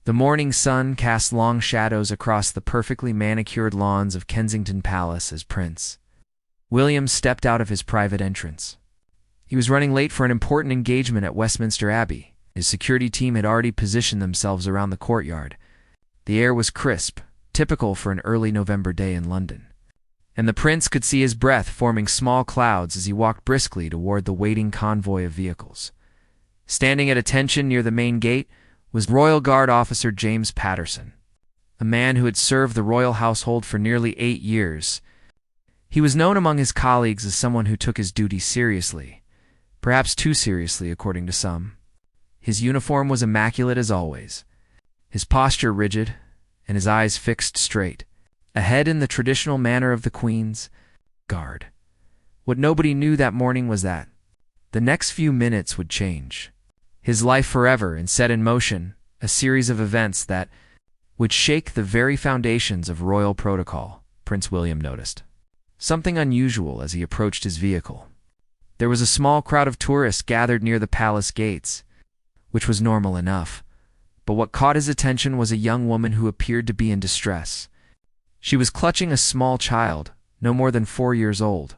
The morning sun cast long shadows across the perfectly manicured lawns of Kensington Palace as Prince William stepped out of his private entrance. He was running late for an important engagement at Westminster Abbey. His security team had already positioned themselves around the courtyard. The air was crisp, typical for an early November day in London, and the prince could see his breath forming small clouds as he walked briskly toward the waiting convoy of vehicles. Standing at attention near the main gate was Royal Guard officer James Patterson, a man who had served the royal household for nearly 8 years. He was known among his colleagues as someone who took his duty seriously, perhaps too seriously according to some. His uniform was immaculate as always, his posture rigid, and his eyes fixed straight, ahead in the traditional manner of the Queen's Guard. What nobody knew that morning was that the next few minutes would change his life forever and set in motion a series of events that would shake the very foundations of royal protocol. Prince William noticed something unusual as he approached his vehicle. There was a small crowd of tourists gathered near the palace gates, which was normal enough, but what caught his attention was a young woman who appeared to be in distress. She was clutching a small child, no more than 4 years old,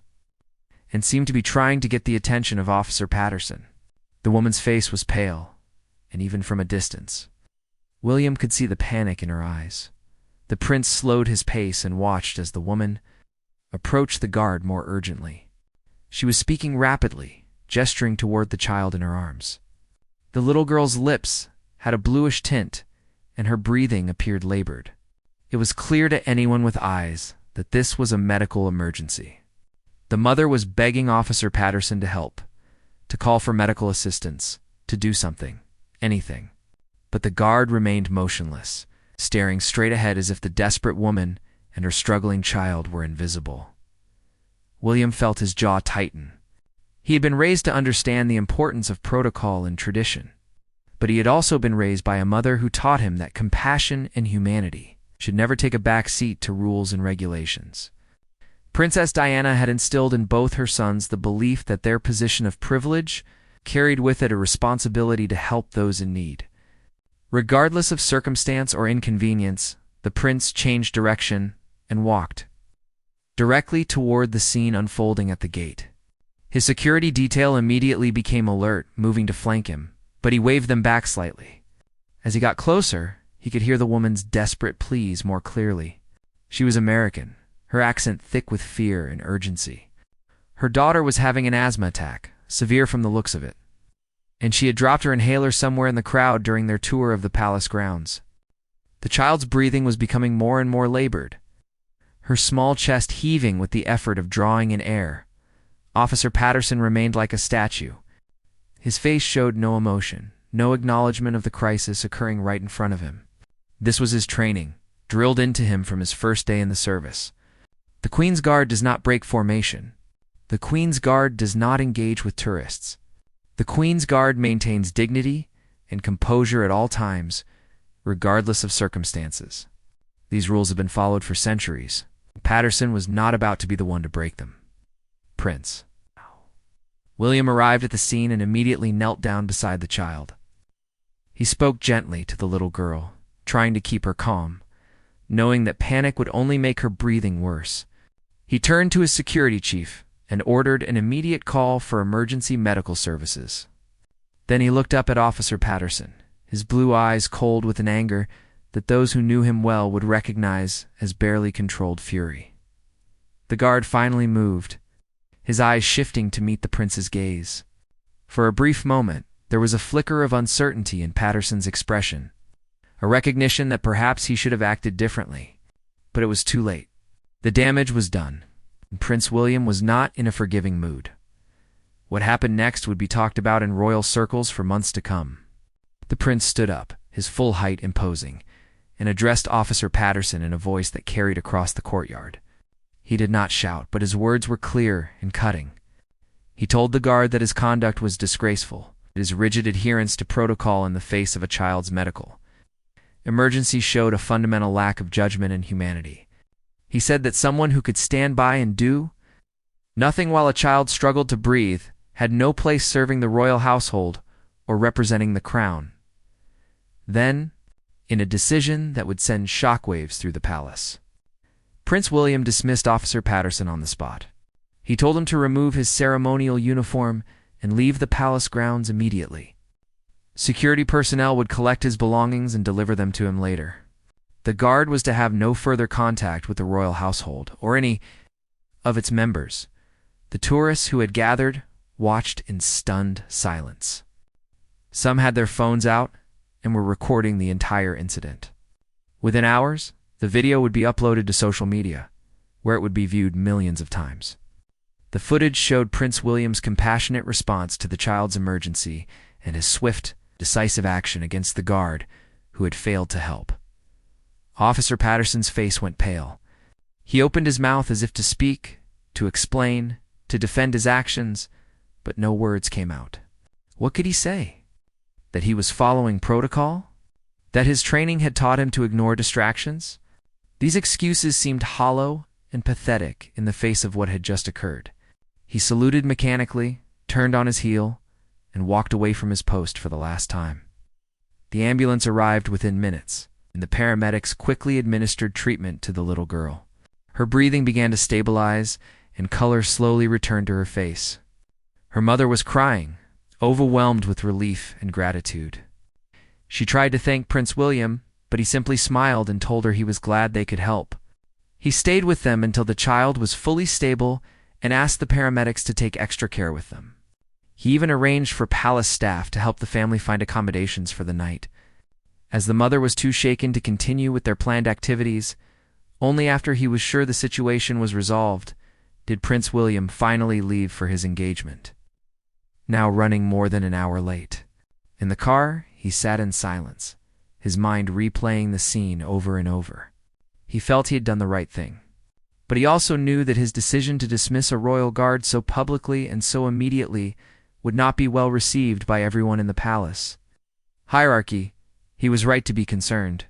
and seemed to be trying to get the attention of Officer Patterson. The woman's face was pale, and even from a distance, William could see the panic in her eyes. The prince slowed his pace and watched as the woman approached the guard more urgently. She was speaking rapidly, gesturing toward the child in her arms. The little girl's lips had a bluish tint, and her breathing appeared labored. It was clear to anyone with eyes that this was a medical emergency. The mother was begging Officer Patterson to help, to call for medical assistance, to do something, anything. But the guard remained motionless, staring straight ahead as if the desperate woman and her struggling child were invisible. William felt his jaw tighten. He had been raised to understand the importance of protocol and tradition, but he had also been raised by a mother who taught him that compassion and humanity should never take a back seat to rules and regulations. Princess Diana had instilled in both her sons the belief that their position of privilege carried with it a responsibility to help those in need. Regardless of circumstance or inconvenience, the prince changed direction and walked directly toward the scene unfolding at the gate. His security detail immediately became alert, moving to flank him, but he waved them back slightly. As he got closer, he could hear the woman's desperate pleas more clearly. She was American, her accent thick with fear and urgency. Her daughter was having an asthma attack, severe from the looks of it, and she had dropped her inhaler somewhere in the crowd during their tour of the palace grounds. The child's breathing was becoming more and more labored, her small chest heaving with the effort of drawing in air. Officer Patterson remained like a statue. His face showed no emotion, no acknowledgement of the crisis occurring right in front of him. This was his training, drilled into him from his first day in the service. The Queen's Guard does not break formation. The Queen's Guard does not engage with tourists. The Queen's Guard maintains dignity and composure at all times, regardless of circumstances. These rules have been followed for centuries. Patterson was not about to be the one to break them. Prince William arrived at the scene and immediately knelt down beside the child. He spoke gently to the little girl, trying to keep her calm, knowing that panic would only make her breathing worse. He turned to his security chief and ordered an immediate call for emergency medical services. Then he looked up at Officer Patterson, his blue eyes cold with an anger that those who knew him well would recognize as barely controlled fury. The guard finally moved, his eyes shifting to meet the prince's gaze. For a brief moment, there was a flicker of uncertainty in Patterson's expression, a recognition that perhaps he should have acted differently. But it was too late. The damage was done, and Prince William was not in a forgiving mood. What happened next would be talked about in royal circles for months to come. The prince stood up, his full height imposing, and addressed Officer Patterson in a voice that carried across the courtyard. He did not shout, but his words were clear and cutting. He told the guard that his conduct was disgraceful, his rigid adherence to protocol in the face of a child's medical emergency showed a fundamental lack of judgment and humanity. He said that someone who could stand by and do nothing while a child struggled to breathe had no place serving the royal household or representing the crown. Then, in a decision that would send shockwaves through the palace. Prince William dismissed Officer Patterson on the spot. He told him to remove his ceremonial uniform and leave the palace grounds immediately. Security personnel would collect his belongings and deliver them to him later. The guard was to have no further contact with the royal household or any of its members. The tourists who had gathered watched in stunned silence. Some had their phones out and were recording the entire incident. Within hours, the video would be uploaded to social media, where it would be viewed millions of times. The footage showed Prince William's compassionate response to the child's emergency and his swift, decisive action against the guard who had failed to help. Officer Patterson's face went pale. He opened his mouth as if to speak, to explain, to defend his actions, but no words came out. What could he say? That he was following protocol? That his training had taught him to ignore distractions? These excuses seemed hollow and pathetic in the face of what had just occurred. He saluted mechanically, turned on his heel, and walked away from his post for the last time. The ambulance arrived within minutes, and the paramedics quickly administered treatment to the little girl. Her breathing began to stabilize, and color slowly returned to her face. Her mother was crying, overwhelmed with relief and gratitude. She tried to thank Prince William, but he simply smiled and told her he was glad they could help. He stayed with them until the child was fully stable and asked the paramedics to take extra care with them. He even arranged for palace staff to help the family find accommodations for the night. As the mother was too shaken to continue with their planned activities, only after he was sure the situation was resolved did Prince William finally leave for his engagement. Now running more than an hour late. In the car, he sat in silence, his mind replaying the scene over and over. He felt he had done the right thing. But he also knew that his decision to dismiss a royal guard so publicly and so immediately would not be well received by everyone in the palace. Hierarchy, he was right to be concerned.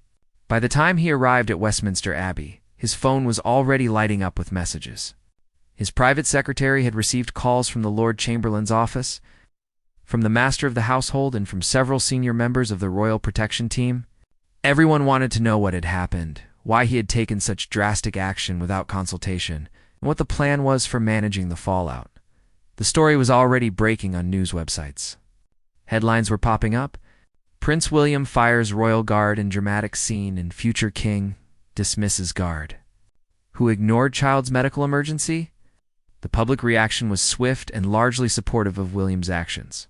By the time he arrived at Westminster Abbey, his phone was already lighting up with messages. His private secretary had received calls from the Lord Chamberlain's office, from the Master of the Household, and from several senior members of the Royal Protection Team. Everyone wanted to know what had happened, why he had taken such drastic action without consultation, and what the plan was for managing the fallout. The story was already breaking on news websites. Headlines were popping up. Prince William fires royal guard in dramatic scene and future king dismisses guard. Who ignored child's medical emergency? The public reaction was swift and largely supportive of William's actions.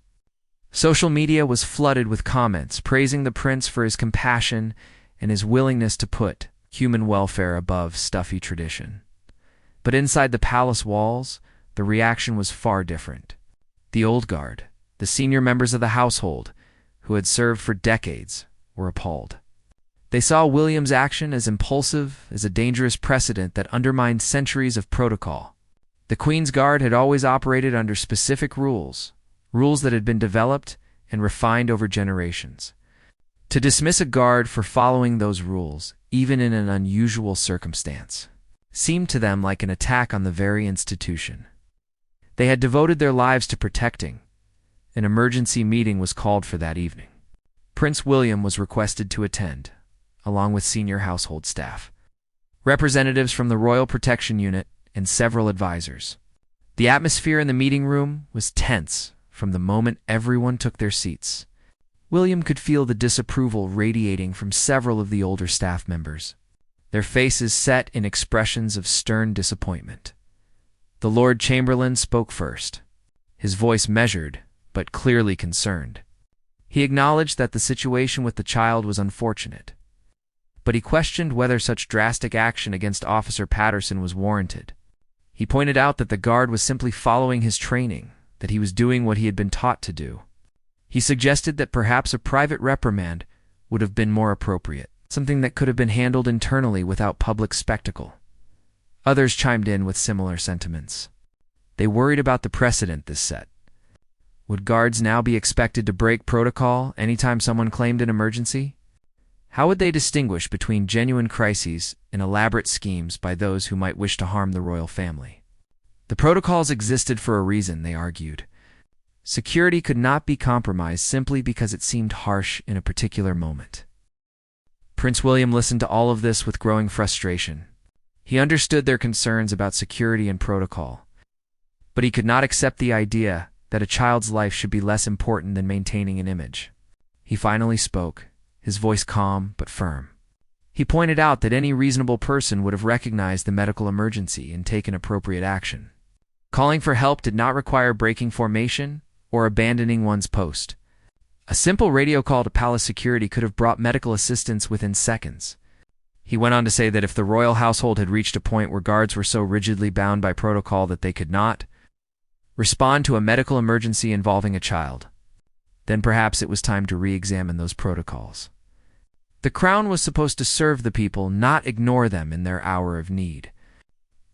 Social media was flooded with comments praising the prince for his compassion and his willingness to put human welfare above stuffy tradition. But inside the palace walls, the reaction was far different. The old guard, the senior members of the household, who had served for decades, were appalled. They saw William's action as impulsive, as a dangerous precedent that undermined centuries of protocol. The Queen's Guard had always operated under specific rules, rules that had been developed and refined over generations. To dismiss a guard for following those rules, even in an unusual circumstance, seemed to them like an attack on the very institution. They had devoted their lives to protecting. An emergency meeting was called for that evening. Prince William was requested to attend, along with senior household staff, representatives from the Royal Protection Unit, and several advisors. The atmosphere in the meeting room was tense from the moment everyone took their seats. William could feel the disapproval radiating from several of the older staff members, their faces set in expressions of stern disappointment. The Lord Chamberlain spoke first, his voice measured but clearly concerned. He acknowledged that the situation with the child was unfortunate, but he questioned whether such drastic action against Officer Patterson was warranted. He pointed out that the guard was simply following his training, that he was doing what he had been taught to do. He suggested that perhaps a private reprimand would have been more appropriate, something that could have been handled internally without public spectacle. Others chimed in with similar sentiments. They worried about the precedent this set. Would guards now be expected to break protocol anytime someone claimed an emergency? How would they distinguish between genuine crises and elaborate schemes by those who might wish to harm the royal family? The protocols existed for a reason, they argued. Security could not be compromised simply because it seemed harsh in a particular moment. Prince William listened to all of this with growing frustration. He understood their concerns about security and protocol, but he could not accept the idea that a child's life should be less important than maintaining an image. He finally spoke, his voice calm but firm. He pointed out that any reasonable person would have recognized the medical emergency and taken appropriate action. Calling for help did not require breaking formation or abandoning one's post. A simple radio call to palace security could have brought medical assistance within seconds. He went on to say that if the royal household had reached a point where guards were so rigidly bound by protocol that they could not respond to a medical emergency involving a child, then perhaps it was time to re-examine those protocols. The crown was supposed to serve the people, not ignore them in their hour of need.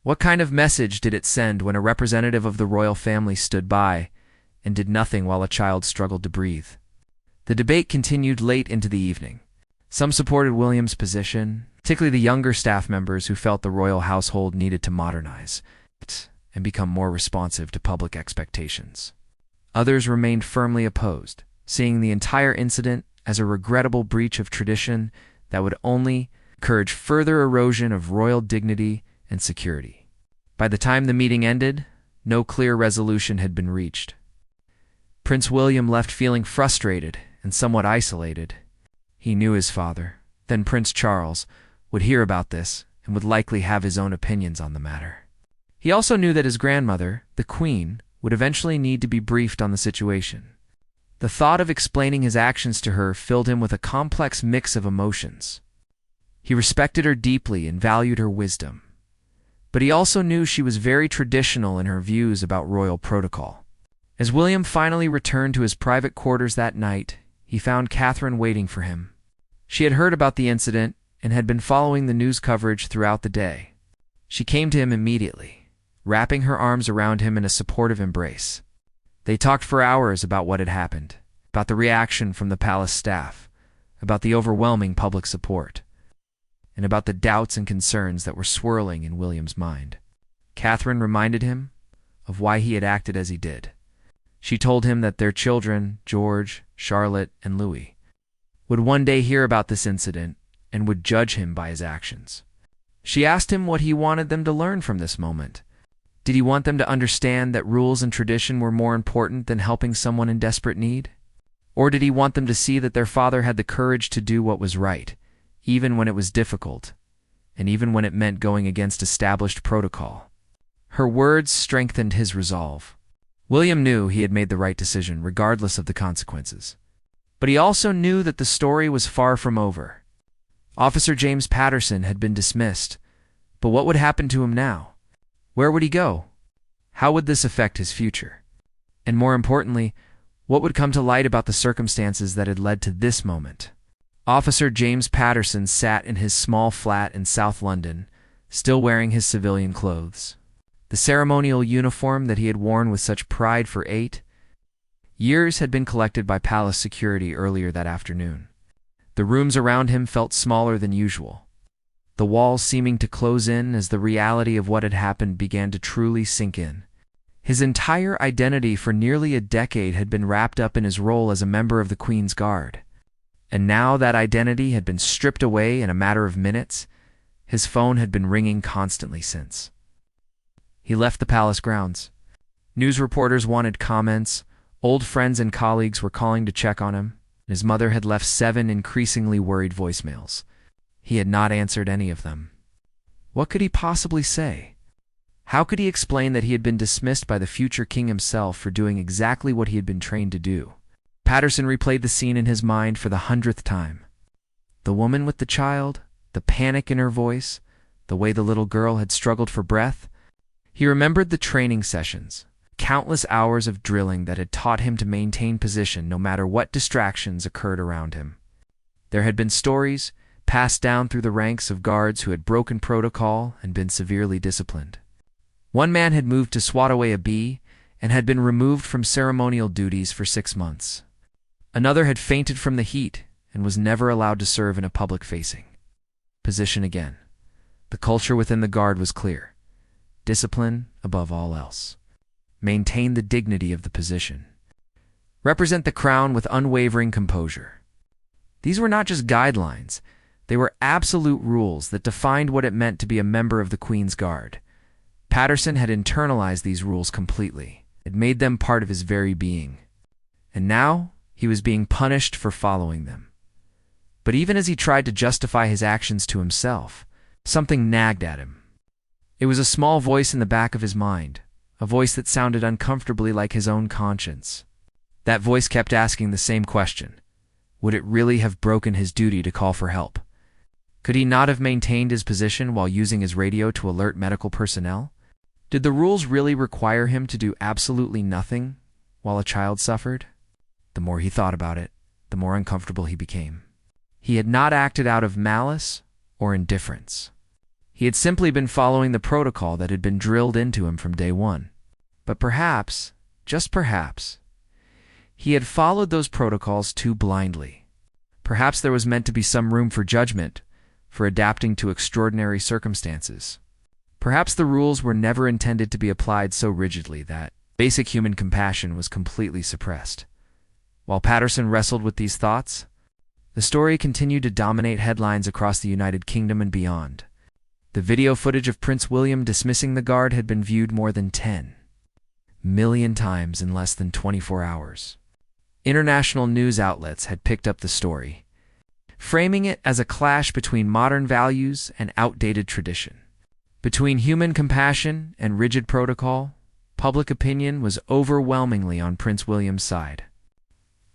What kind of message did it send when a representative of the royal family stood by and did nothing while a child struggled to breathe? The debate continued late into the evening. Some supported William's position, particularly the younger staff members who felt the royal household needed to modernize and become more responsive to public expectations. Others remained firmly opposed, seeing the entire incident as a regrettable breach of tradition that would only encourage further erosion of royal dignity and security. By the time the meeting ended, no clear resolution had been reached. Prince William left feeling frustrated and somewhat isolated. He knew his father, then Prince Charles, would hear about this and would likely have his own opinions on the matter. He also knew that his grandmother, the Queen, would eventually need to be briefed on the situation. The thought of explaining his actions to her filled him with a complex mix of emotions. He respected her deeply and valued her wisdom, but he also knew she was very traditional in her views about royal protocol. As William finally returned to his private quarters that night, he found Catherine waiting for him. She had heard about the incident and had been following the news coverage throughout the day. She came to him immediately, wrapping her arms around him in a supportive embrace. They talked for hours about what had happened, about the reaction from the palace staff, about the overwhelming public support, and about the doubts and concerns that were swirling in William's mind. Catherine reminded him of why he had acted as he did. She told him that their children, George, Charlotte, and Louis, would one day hear about this incident and would judge him by his actions. She asked him what he wanted them to learn from this moment. Did he want them to understand that rules and tradition were more important than helping someone in desperate need? Or did he want them to see that their father had the courage to do what was right, even when it was difficult, and even when it meant going against established protocol? Her words strengthened his resolve. William knew he had made the right decision, regardless of the consequences. But he also knew that the story was far from over. Officer James Patterson had been dismissed, but what would happen to him now? Where would he go? How would this affect his future? And more importantly, what would come to light about the circumstances that had led to this moment? Officer James Patterson sat in his small flat in South London, still wearing his civilian clothes. The ceremonial uniform that he had worn with such pride for 8 years had been collected by palace security earlier that afternoon. The rooms around him felt smaller than usual, the walls seeming to close in as the reality of what had happened began to truly sink in. His entire identity for nearly a decade had been wrapped up in his role as a member of the Queen's Guard. And now that identity had been stripped away in a matter of minutes. His phone had been ringing constantly since he left the palace grounds. News reporters wanted comments, old friends and colleagues were calling to check on him, and his mother had left 7 increasingly worried voicemails. He had not answered any of them. What could he possibly say? How could he explain that he had been dismissed by the future king himself for doing exactly what he had been trained to do? Patterson replayed the scene in his mind for the 100th time. The woman with the child, the panic in her voice, the way the little girl had struggled for breath. He remembered the training sessions, countless hours of drilling that had taught him to maintain position no matter what distractions occurred around him. There had been stories passed down through the ranks of guards who had broken protocol and been severely disciplined. One man had moved to swat away a bee and had been removed from ceremonial duties for 6 months. Another had fainted from the heat and was never allowed to serve in a public-facing position again. The culture within the guard was clear. Discipline above all else. Maintain the dignity of the position. Represent the crown with unwavering composure. These were not just guidelines. They were absolute rules that defined what it meant to be a member of the Queen's Guard. Patterson had internalized these rules completely. It made them part of his very being. And now, he was being punished for following them. But even as he tried to justify his actions to himself, something nagged at him. It was a small voice in the back of his mind, a voice that sounded uncomfortably like his own conscience. That voice kept asking the same question. Would it really have broken his duty to call for help? Could he not have maintained his position while using his radio to alert medical personnel? Did the rules really require him to do absolutely nothing while a child suffered? The more he thought about it, the more uncomfortable he became. He had not acted out of malice or indifference. He had simply been following the protocol that had been drilled into him from day one. But perhaps, just perhaps, he had followed those protocols too blindly. Perhaps there was meant to be some room for judgment, for adapting to extraordinary circumstances. Perhaps the rules were never intended to be applied so rigidly that basic human compassion was completely suppressed. While Patterson wrestled with these thoughts, the story continued to dominate headlines across the United Kingdom and beyond. The video footage of Prince William dismissing the guard had been viewed more than 10 million times in less than 24 hours. International news outlets had picked up the story, framing it as a clash between modern values and outdated tradition. Between human compassion and rigid protocol, public opinion was overwhelmingly on Prince William's side.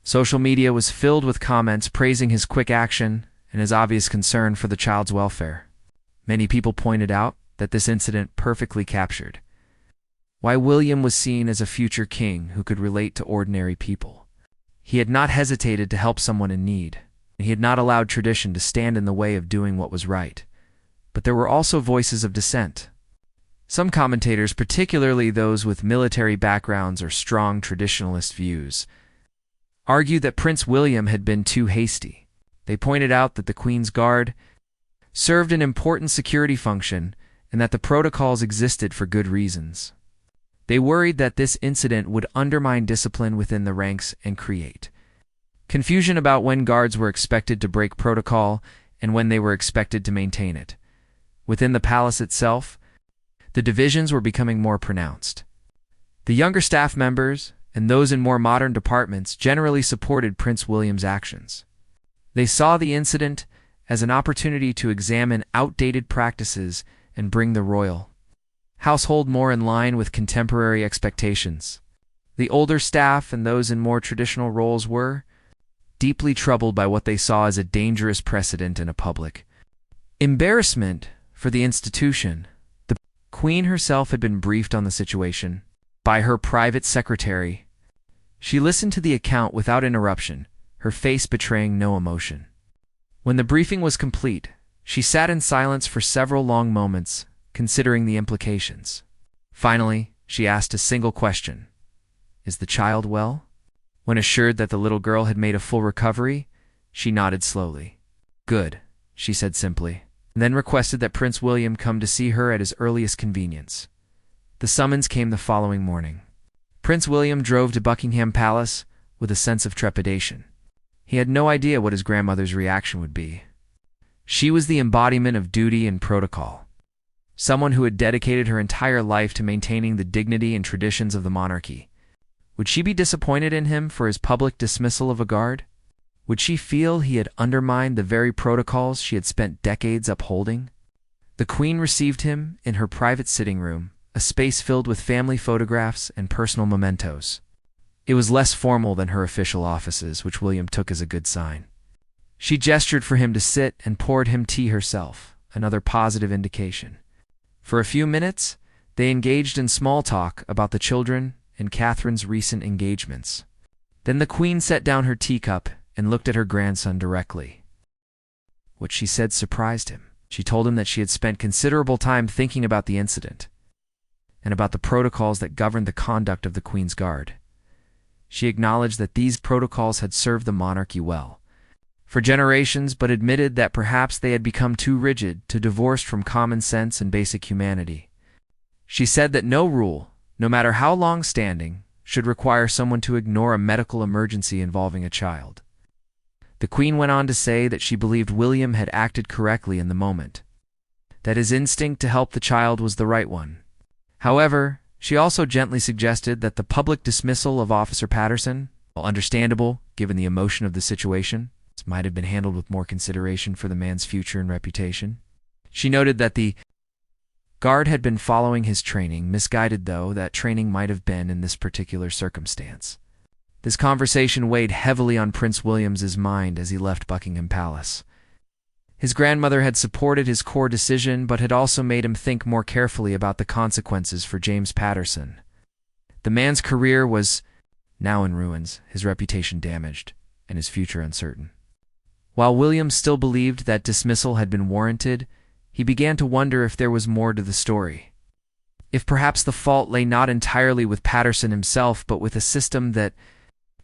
Social media was filled with comments praising his quick action and his obvious concern for the child's welfare. Many people pointed out that this incident perfectly captured why William was seen as a future king who could relate to ordinary people. He had not hesitated to help someone in need. He had not allowed tradition to stand in the way of doing what was right. But there were also voices of dissent. Some commentators, particularly those with military backgrounds or strong traditionalist views, argued that Prince William had been too hasty. They pointed out that the Queen's Guard served an important security function and that the protocols existed for good reasons. They worried that this incident would undermine discipline within the ranks and create confusion about when guards were expected to break protocol and when they were expected to maintain it. Within the palace itself, the divisions were becoming more pronounced. The younger staff members and those in more modern departments generally supported Prince William's actions. They saw the incident as an opportunity to examine outdated practices and bring the royal household more in line with contemporary expectations. The older staff and those in more traditional roles were deeply troubled by what they saw as a dangerous precedent in a public embarrassment for the institution. The Queen herself had been briefed on the situation by her private secretary. She listened to the account without interruption, her face betraying no emotion. When the briefing was complete, she sat in silence for several long moments, considering the implications. Finally, she asked a single question. Is the child well? When assured that the little girl had made a full recovery, she nodded slowly. Good, she said simply, and then requested that Prince William come to see her at his earliest convenience. The summons came the following morning. Prince William drove to Buckingham Palace with a sense of trepidation. He had no idea what his grandmother's reaction would be. She was the embodiment of duty and protocol. Someone who had dedicated her entire life to maintaining the dignity and traditions of the monarchy. Would she be disappointed in him for his public dismissal of a guard? Would she feel he had undermined the very protocols she had spent decades upholding? The Queen received him in her private sitting room, a space filled with family photographs and personal mementos. It was less formal than her official offices, which William took as a good sign. She gestured for him to sit and poured him tea herself, another positive indication. For a few minutes, they engaged in small talk about the children and Catherine's recent engagements. Then the Queen set down her teacup and looked at her grandson directly. What she said surprised him. She told him that she had spent considerable time thinking about the incident and about the protocols that governed the conduct of the Queen's Guard. She acknowledged that these protocols had served the monarchy well for generations, but admitted that perhaps they had become too rigid, too divorced from common sense and basic humanity. She said that no rule, no matter how long-standing, should require someone to ignore a medical emergency involving a child. The Queen went on to say that she believed William had acted correctly in the moment, that his instinct to help the child was the right one. However, she also gently suggested that the public dismissal of Officer Patterson, while understandable given the emotion of the situation, might have been handled with more consideration for the man's future and reputation. She noted that the guard had been following his training, misguided though that training might have been in this particular circumstance. This conversation weighed heavily on Prince William's mind as he left Buckingham Palace. His grandmother had supported his core decision, but had also made him think more carefully about the consequences for James Patterson. The man's career was now in ruins, his reputation damaged, and his future uncertain. While William still believed that dismissal had been warranted, he began to wonder if there was more to the story. If perhaps the fault lay not entirely with Patterson himself, but with a system that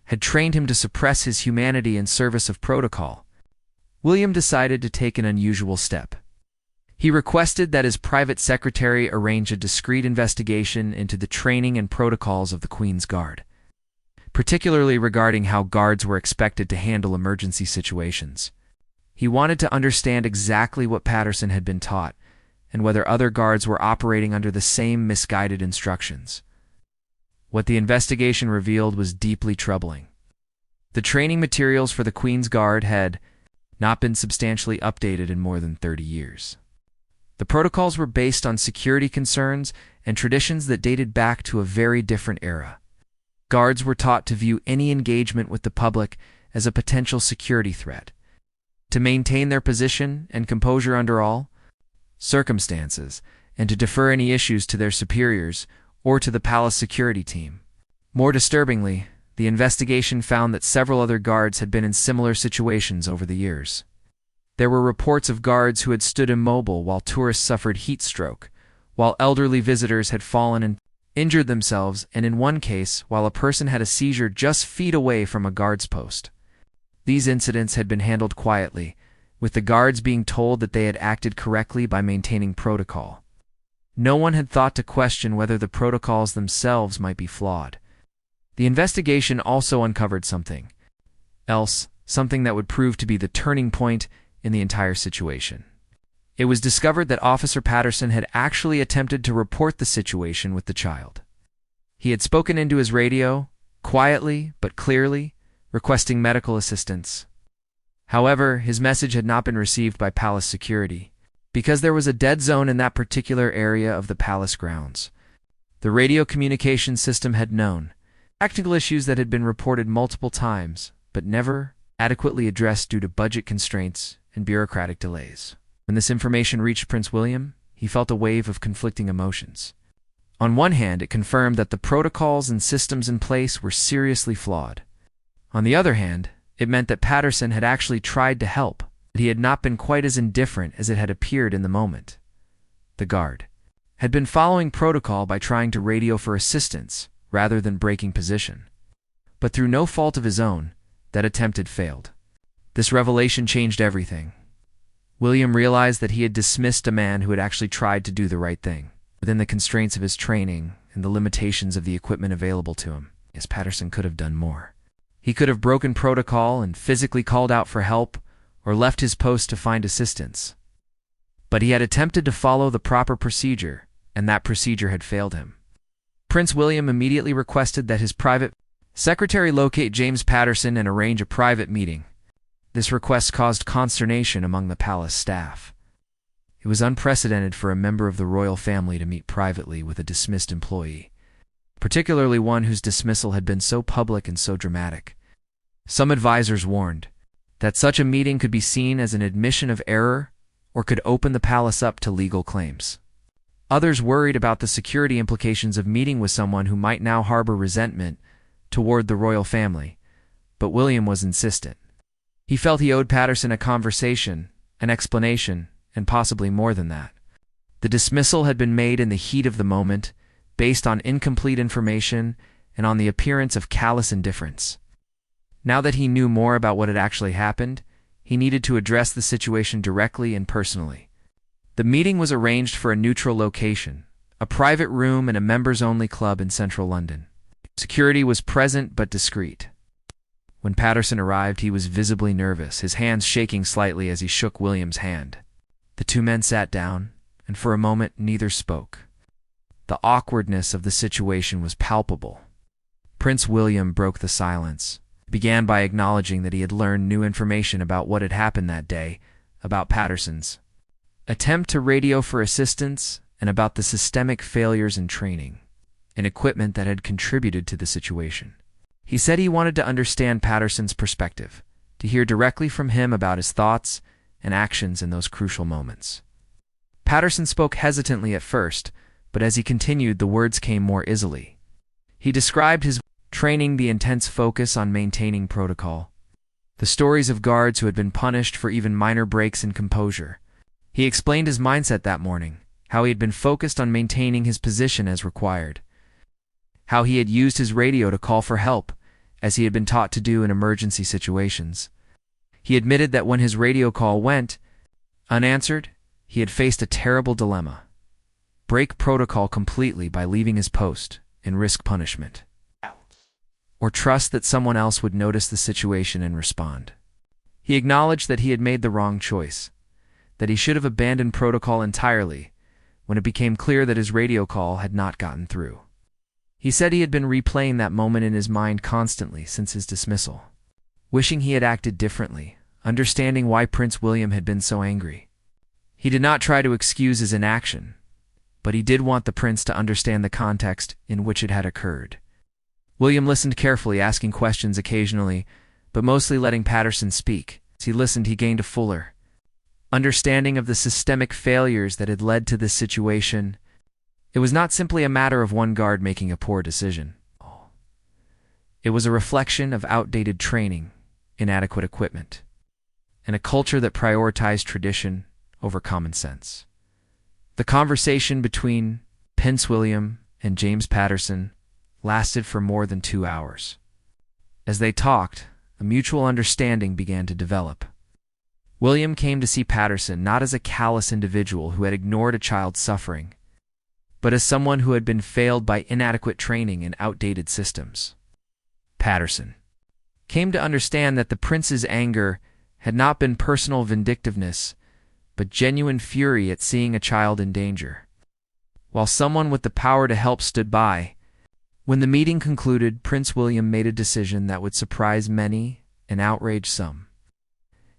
had trained him to suppress his humanity in service of protocol. William decided to take an unusual step. He requested that his private secretary arrange a discreet investigation into the training and protocols of the Queen's Guard, particularly regarding how guards were expected to handle emergency situations. He wanted to understand exactly what Patterson had been taught, and whether other guards were operating under the same misguided instructions. What the investigation revealed was deeply troubling. The training materials for the Queen's Guard had not been substantially updated in more than 30 years. The protocols were based on security concerns and traditions that dated back to a very different era. Guards were taught to view any engagement with the public as a potential security threat, to maintain their position and composure under all circumstances, and to defer any issues to their superiors or to the palace security team. More disturbingly, the investigation found that several other guards had been in similar situations over the years. There were reports of guards who had stood immobile while tourists suffered heat stroke, while elderly visitors had fallen and injured themselves, and in one case, while a person had a seizure just feet away from a guard's post. These incidents had been handled quietly, with the guards being told that they had acted correctly by maintaining protocol. No one had thought to question whether the protocols themselves might be flawed. The investigation also uncovered something else, something that would prove to be the turning point in the entire situation. It was discovered that Officer Patterson had actually attempted to report the situation with the child. He had spoken into his radio, quietly but clearly, requesting medical assistance. However, his message had not been received by palace security, because there was a dead zone in that particular area of the palace grounds. The radio communication system had known technical issues that had been reported multiple times, but never adequately addressed due to budget constraints and bureaucratic delays. When this information reached Prince William, he felt a wave of conflicting emotions. On one hand, it confirmed that the protocols and systems in place were seriously flawed. On the other hand, it meant that Patterson had actually tried to help, but he had not been quite as indifferent as it had appeared in the moment. The guard had been following protocol by trying to radio for assistance rather than breaking position. But through no fault of his own, that attempt had failed. This revelation changed everything. William realized that he had dismissed a man who had actually tried to do the right thing, within the constraints of his training and the limitations of the equipment available to him. Yes, Patterson could have done more. He could have broken protocol and physically called out for help, or left his post to find assistance. But he had attempted to follow the proper procedure, and that procedure had failed him. Prince William immediately requested that his private secretary locate James Patterson and arrange a private meeting. This request caused consternation among the palace staff. It was unprecedented for a member of the royal family to meet privately with a dismissed employee, particularly one whose dismissal had been so public and so dramatic. Some advisors warned that such a meeting could be seen as an admission of error or could open the palace up to legal claims. Others worried about the security implications of meeting with someone who might now harbor resentment toward the royal family, but William was insistent. He felt he owed Patterson a conversation, an explanation, and possibly more than that. The dismissal had been made in the heat of the moment, based on incomplete information and on the appearance of callous indifference. Now that he knew more about what had actually happened, he needed to address the situation directly and personally. The meeting was arranged for a neutral location, a private room in a members-only club in central London. Security was present but discreet. When Patterson arrived, he was visibly nervous, his hands shaking slightly as he shook William's hand. The two men sat down, and for a moment neither spoke. The awkwardness of the situation was palpable. Prince William broke the silence, began by acknowledging that he had learned new information about what had happened that day, about Patterson's attempt to radio for assistance, and about the systemic failures in training and equipment that had contributed to the situation. He said he wanted to understand Patterson's perspective, to hear directly from him about his thoughts and actions in those crucial moments. Patterson spoke hesitantly at first, but as he continued, the words came more easily. He described his training, the intense focus on maintaining protocol, the stories of guards who had been punished for even minor breaks in composure. He explained his mindset that morning, how he had been focused on maintaining his position as required, how he had used his radio to call for help, as he had been taught to do in emergency situations. He admitted that when his radio call went unanswered, he had faced a terrible dilemma: break protocol completely by leaving his post and risk punishment, or trust that someone else would notice the situation and respond. He acknowledged that he had made the wrong choice, that he should have abandoned protocol entirely when it became clear that his radio call had not gotten through. He said he had been replaying that moment in his mind constantly since his dismissal, wishing he had acted differently, understanding why Prince William had been so angry. He did not try to excuse his inaction, but he did want the prince to understand the context in which it had occurred. William listened carefully, asking questions occasionally, but mostly letting Patterson speak. As he listened, he gained a fuller understanding of the systemic failures that had led to this situation. It was not simply a matter of one guard making a poor decision. It was a reflection of outdated training, inadequate equipment, and a culture that prioritized tradition over common sense. The conversation between Prince William and James Patterson lasted for more than 2 hours. As they talked, a mutual understanding began to develop. William came to see Patterson not as a callous individual who had ignored a child's suffering, but as someone who had been failed by inadequate training and outdated systems. Patterson came to understand that the prince's anger had not been personal vindictiveness, but genuine fury at seeing a child in danger. While someone with the power to help stood by, when the meeting concluded, Prince William made a decision that would surprise many and outrage some.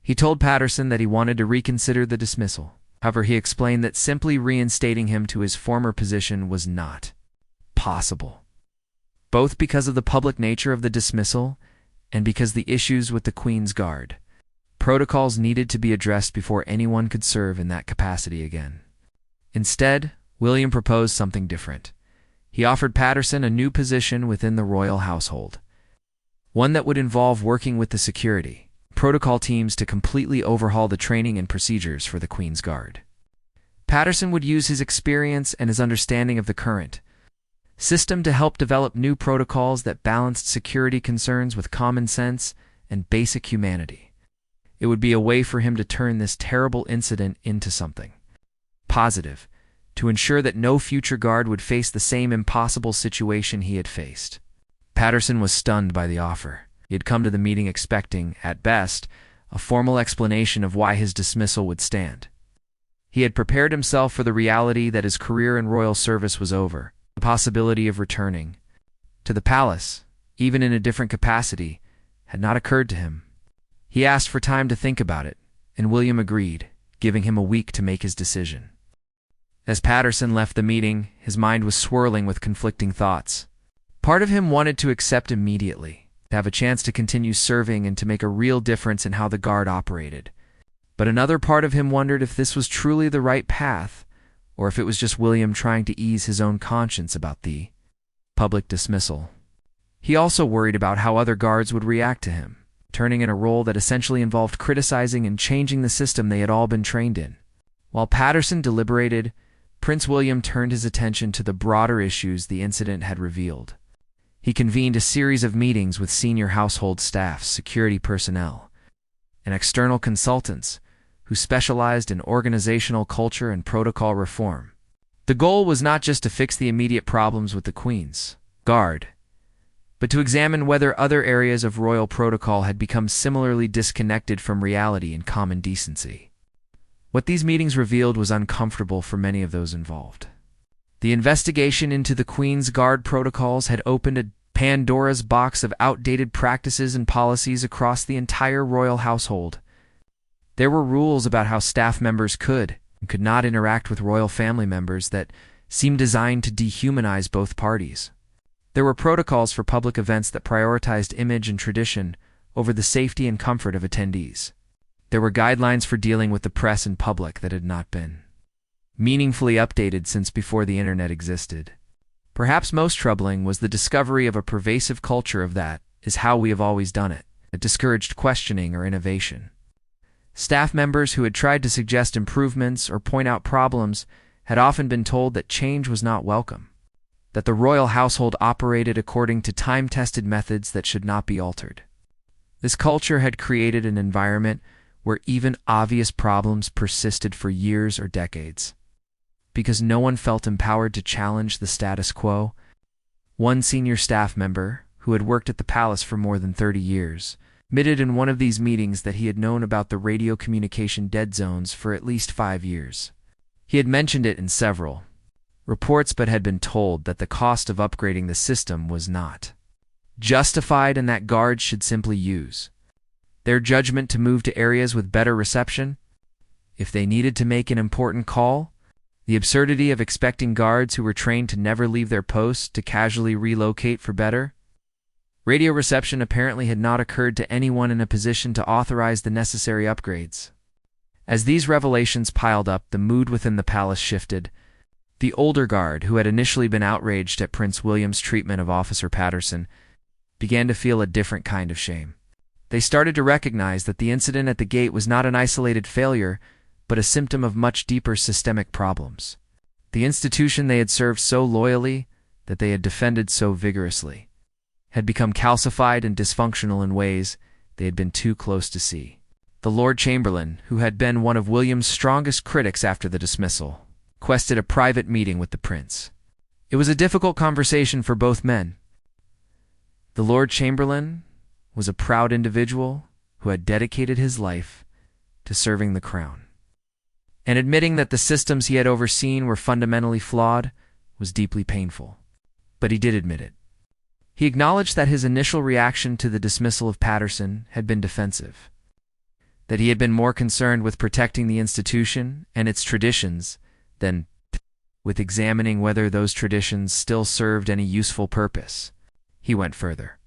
He told Patterson that he wanted to reconsider the dismissal. However, he explained that simply reinstating him to his former position was not possible, both because of the public nature of the dismissal and because the issues with the Queen's Guard. Protocols needed to be addressed before anyone could serve in that capacity again. Instead, William proposed something different. He offered Patterson a new position within the royal household, one that would involve working with the security protocol teams to completely overhaul the training and procedures for the Queen's Guard. Patterson would use his experience and his understanding of the current system to help develop new protocols that balanced security concerns with common sense and basic humanity. It would be a way for him to turn this terrible incident into something positive, to ensure that no future guard would face the same impossible situation he had faced. Patterson was stunned by the offer. He had come to the meeting expecting, at best, a formal explanation of why his dismissal would stand. He had prepared himself for the reality that his career in royal service was over. The possibility of returning to the palace, even in a different capacity, had not occurred to him. He asked for time to think about it, and William agreed, giving him a week to make his decision. As Patterson left the meeting, his mind was swirling with conflicting thoughts. Part of him wanted to accept immediately, to have a chance to continue serving and to make a real difference in how the guard operated. But another part of him wondered if this was truly the right path, or if it was just William trying to ease his own conscience about the public dismissal. He also worried about how other guards would react to him, turning in a role that essentially involved criticizing and changing the system they had all been trained in. While Patterson deliberated, Prince William turned his attention to the broader issues the incident had revealed. He convened a series of meetings with senior household staff, security personnel, and external consultants who specialized in organizational culture and protocol reform. The goal was not just to fix the immediate problems with the Queen's Guard, but to examine whether other areas of royal protocol had become similarly disconnected from reality and common decency. What these meetings revealed was uncomfortable for many of those involved. The investigation into the Queen's Guard protocols had opened a Pandora's box of outdated practices and policies across the entire royal household. There were rules about how staff members could and could not interact with royal family members that seemed designed to dehumanize both parties. There were protocols for public events that prioritized image and tradition over the safety and comfort of attendees. There were guidelines for dealing with the press and public that had not been meaningfully updated since before the internet existed. Perhaps most troubling was the discovery of a pervasive culture of that is how we have always done it, that discouraged questioning or innovation. Staff members who had tried to suggest improvements or point out problems had often been told that change was not welcome, that the royal household operated according to time-tested methods that should not be altered. This culture had created an environment where even obvious problems persisted for years or decades. Because no one felt empowered to challenge the status quo, one senior staff member, who had worked at the palace for more than 30 years, admitted in one of these meetings that he had known about the radio communication dead zones for at least 5 years. He had mentioned it in several reports but had been told that the cost of upgrading the system was not justified and that guards should simply use their judgment to move to areas with better reception if they needed to make an important call. The absurdity of expecting guards who were trained to never leave their posts to casually relocate for better radio reception apparently had not occurred to anyone in a position to authorize the necessary upgrades. As these revelations piled up, the mood within the palace shifted. The older guard, who had initially been outraged at Prince William's treatment of Officer Patterson, began to feel a different kind of shame. They started to recognize that the incident at the gate was not an isolated failure, but a symptom of much deeper systemic problems. The institution they had served so loyally, that they had defended so vigorously, had become calcified and dysfunctional in ways they had been too close to see. The Lord Chamberlain, who had been one of William's strongest critics after the dismissal, requested a private meeting with the prince. It was a difficult conversation for both men. The Lord Chamberlain was a proud individual who had dedicated his life to serving the crown. And admitting that the systems he had overseen were fundamentally flawed was deeply painful. But he did admit it. He acknowledged that his initial reaction to the dismissal of Patterson had been defensive, that he had been more concerned with protecting the institution and its traditions than with examining whether those traditions still served any useful purpose. He went further,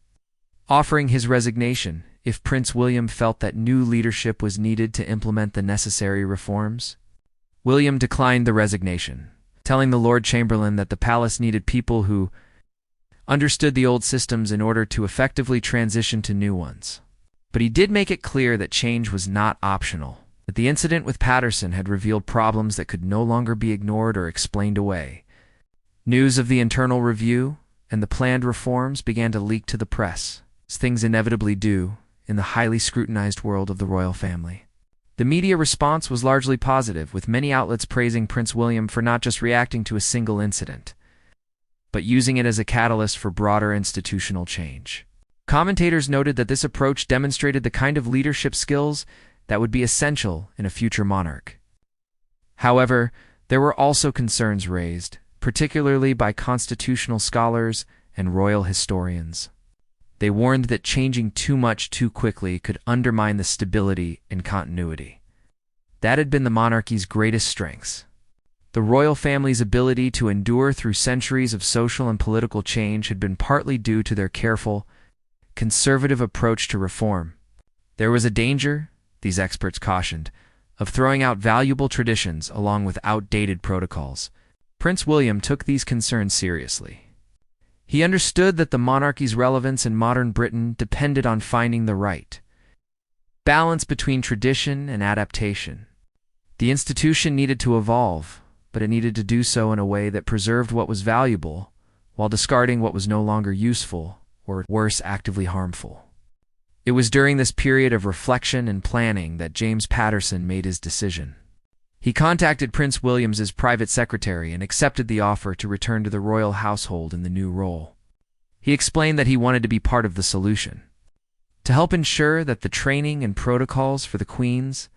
offering his resignation if Prince William felt that new leadership was needed to implement the necessary reforms. William declined the resignation, telling the Lord Chamberlain that the palace needed people who understood the old systems in order to effectively transition to new ones. But he did make it clear that change was not optional, that the incident with Patterson had revealed problems that could no longer be ignored or explained away. News of the internal review and the planned reforms began to leak to the press, as things inevitably do in the highly scrutinized world of the royal family. The media response was largely positive, with many outlets praising Prince William for not just reacting to a single incident, but using it as a catalyst for broader institutional change. Commentators noted that this approach demonstrated the kind of leadership skills that would be essential in a future monarch. However, there were also concerns raised, particularly by constitutional scholars and royal historians. They warned that changing too much too quickly could undermine the stability and continuity that had been the monarchy's greatest strengths. The royal family's ability to endure through centuries of social and political change had been partly due to their careful, conservative approach to reform. There was a danger, these experts cautioned, of throwing out valuable traditions along with outdated protocols. Prince William took these concerns seriously. He understood that the monarchy's relevance in modern Britain depended on finding the right balance between tradition and adaptation. The institution needed to evolve, but it needed to do so in a way that preserved what was valuable while discarding what was no longer useful or, worse, actively harmful. It was during this period of reflection and planning that James Patterson made his decision. He contacted Prince William's private secretary and accepted the offer to return to the royal household in the new role. He explained that he wanted to be part of the solution, to help ensure that the training and protocols for the Queen's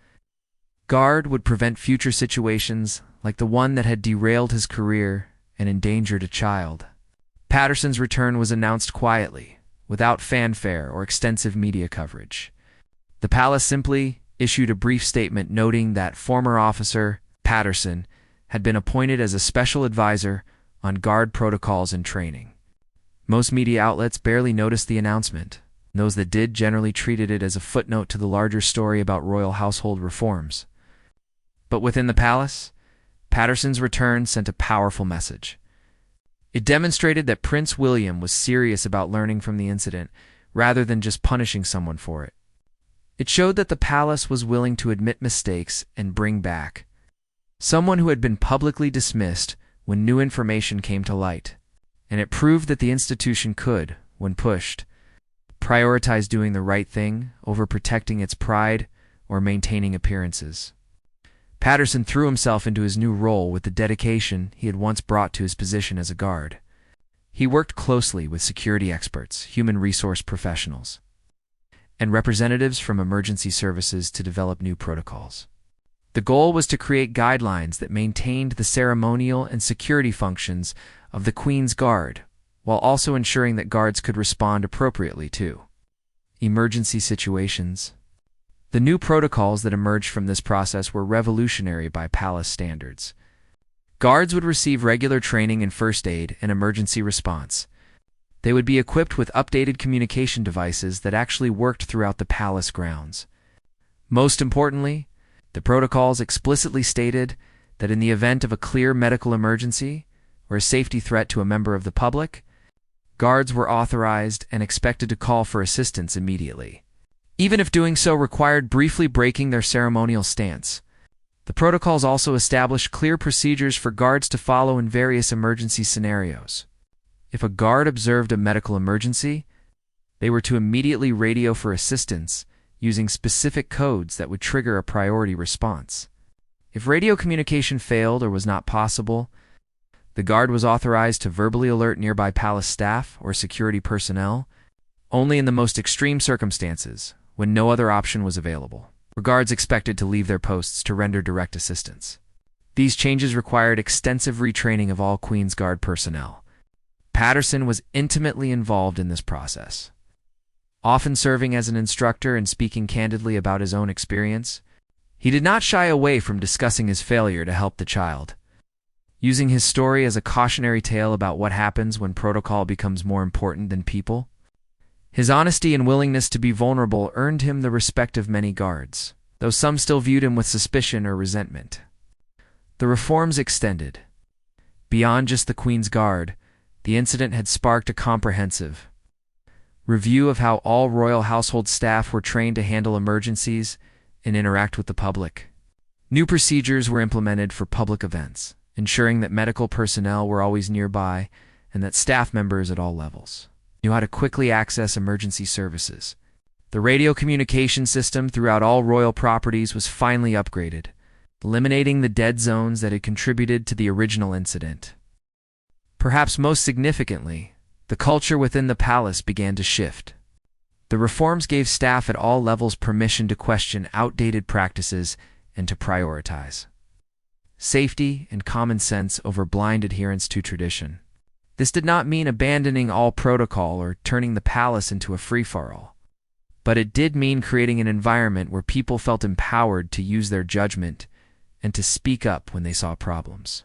Guard would prevent future situations like the one that had derailed his career and endangered a child. Patterson's return was announced quietly, without fanfare or extensive media coverage. The palace simply issued a brief statement noting that former officer Patterson had been appointed as a special advisor on guard protocols and training. Most media outlets barely noticed the announcement. Those that did generally treated it as a footnote to the larger story about royal household reforms. But within the palace, Patterson's return sent a powerful message. It demonstrated that Prince William was serious about learning from the incident rather than just punishing someone for it. It showed that the palace was willing to admit mistakes and bring back someone who had been publicly dismissed when new information came to light, and it proved that the institution could, when pushed, prioritize doing the right thing over protecting its pride or maintaining appearances. Patterson threw himself into his new role with the dedication he had once brought to his position as a guard. He worked closely with security experts, human resource professionals, and representatives from emergency services to develop new protocols. The goal was to create guidelines that maintained the ceremonial and security functions of the Queen's Guard, while also ensuring that guards could respond appropriately to emergency situations. The new protocols that emerged from this process were revolutionary by palace standards. Guards would receive regular training in first aid and emergency response. They would be equipped with updated communication devices that actually worked throughout the palace grounds. Most importantly, the protocols explicitly stated that in the event of a clear medical emergency or a safety threat to a member of the public, guards were authorized and expected to call for assistance immediately, even if doing so required briefly breaking their ceremonial stance. The protocols also established clear procedures for guards to follow in various emergency scenarios. If a guard observed a medical emergency, they were to immediately radio for assistance using specific codes that would trigger a priority response. If radio communication failed or was not possible, the guard was authorized to verbally alert nearby palace staff or security personnel, only in the most extreme circumstances, when no other option was available. Were guards expected to leave their posts to render direct assistance. These changes required extensive retraining of all Queen's Guard personnel. Patterson was intimately involved in this process, often serving as an instructor and speaking candidly about his own experience. He did not shy away from discussing his failure to help the child, using his story as a cautionary tale about what happens when protocol becomes more important than people. His honesty and willingness to be vulnerable earned him the respect of many guards, though some still viewed him with suspicion or resentment. The reforms extended beyond just the Queen's Guard. The incident had sparked a comprehensive review of how all royal household staff were trained to handle emergencies and interact with the public. New procedures were implemented for public events, ensuring that medical personnel were always nearby and that staff members at all levels knew how to quickly access emergency services. The radio communication system throughout all royal properties was finally upgraded, eliminating the dead zones that had contributed to the original incident. Perhaps most significantly, the culture within the palace began to shift. The reforms gave staff at all levels permission to question outdated practices and to prioritize safety and common sense over blind adherence to tradition. This did not mean abandoning all protocol or turning the palace into a free-for-all, but it did mean creating an environment where people felt empowered to use their judgment and to speak up when they saw problems.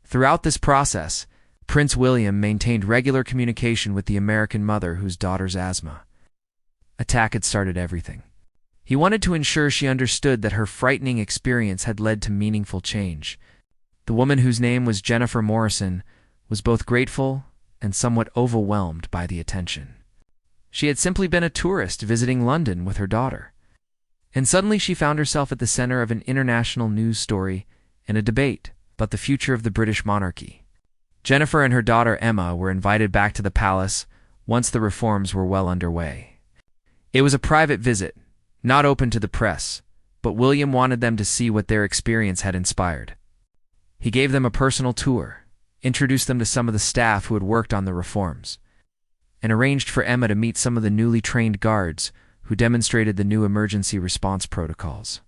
Throughout this process, Prince William maintained regular communication with the American mother whose daughter's asthma attack had started everything. He wanted to ensure she understood that her frightening experience had led to meaningful change. The woman, whose name was Jennifer Morrison, was both grateful and somewhat overwhelmed by the attention. She had simply been a tourist visiting London with her daughter, and suddenly she found herself at the center of an international news story and a debate about the future of the British monarchy. Jennifer and her daughter Emma were invited back to the palace once the reforms were well underway. It was a private visit, not open to the press, but William wanted them to see what their experience had inspired. He gave them a personal tour, introduced them to some of the staff who had worked on the reforms, and arranged for Emma to meet some of the newly trained guards who demonstrated the new emergency response protocols.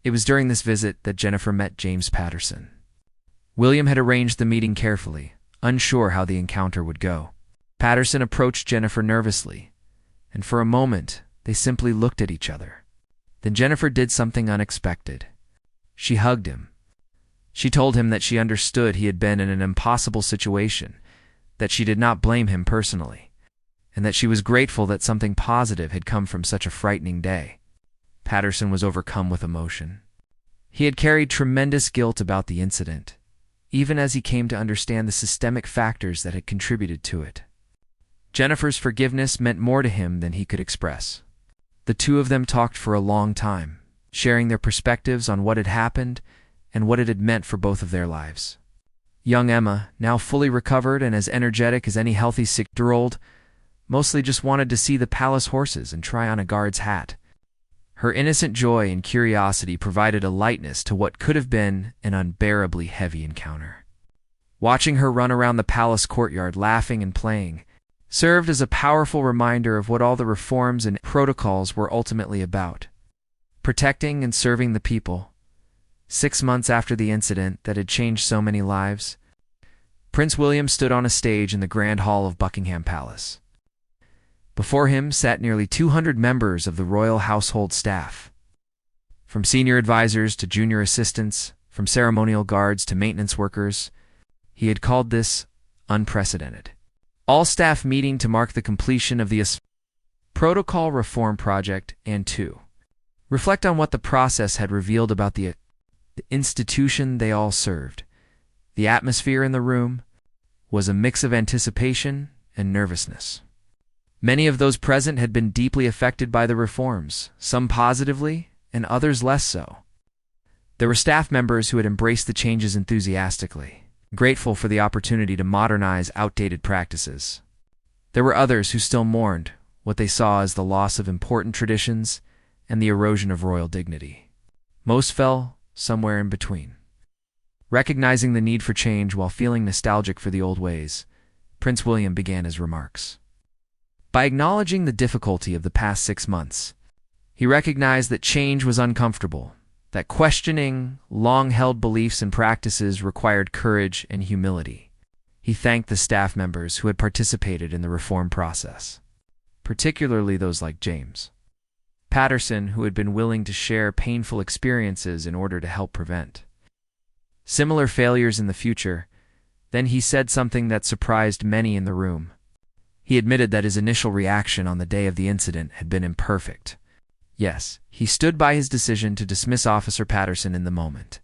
It was during this visit that Jennifer met James Patterson. William had arranged the meeting carefully, unsure how the encounter would go. Patterson approached Jennifer nervously, and for a moment they simply looked at each other. Then Jennifer did something unexpected. She hugged him. She told him that she understood he had been in an impossible situation, that she did not blame him personally, and that she was grateful that something positive had come from such a frightening day. Patterson was overcome with emotion. He had carried tremendous guilt about the incident, even as he came to understand the systemic factors that had contributed to it. Jennifer's forgiveness meant more to him than he could express. The two of them talked for a long time, sharing their perspectives on what had happened and what it had meant for both of their lives. Young Emma, now fully recovered and as energetic as any healthy 6-year-old, mostly just wanted to see the palace horses and try on a guard's hat. Her innocent joy and curiosity provided a lightness to what could have been an unbearably heavy encounter. Watching her run around the palace courtyard laughing and playing served as a powerful reminder of what all the reforms and protocols were ultimately about: protecting and serving the people. 6 months after the incident that had changed so many lives, Prince William stood on a stage in the Grand Hall of Buckingham Palace. Before him sat nearly 200 members of the royal household staff. From senior advisors to junior assistants, from ceremonial guards to maintenance workers, he had called this unprecedented. All staff meeting to mark the completion of the protocol reform project and to reflect on what the process had revealed about the institution they all served. The atmosphere in the room was a mix of anticipation and nervousness. Many of those present had been deeply affected by the reforms, some positively and others less so. There were staff members who had embraced the changes enthusiastically, grateful for the opportunity to modernize outdated practices. There were others who still mourned what they saw as the loss of important traditions and the erosion of royal dignity. Most fell somewhere in between. Recognizing the need for change while feeling nostalgic for the old ways, Prince William began his remarks. By acknowledging the difficulty of the past 6 months, he recognized that change was uncomfortable, that questioning long-held beliefs and practices required courage and humility. He thanked the staff members who had participated in the reform process, particularly those like James Patterson, who had been willing to share painful experiences in order to help prevent similar failures in the future. Then he said something that surprised many in the room. He admitted that his initial reaction on the day of the incident had been imperfect. Yes, he stood by his decision to dismiss Officer Patterson in the moment.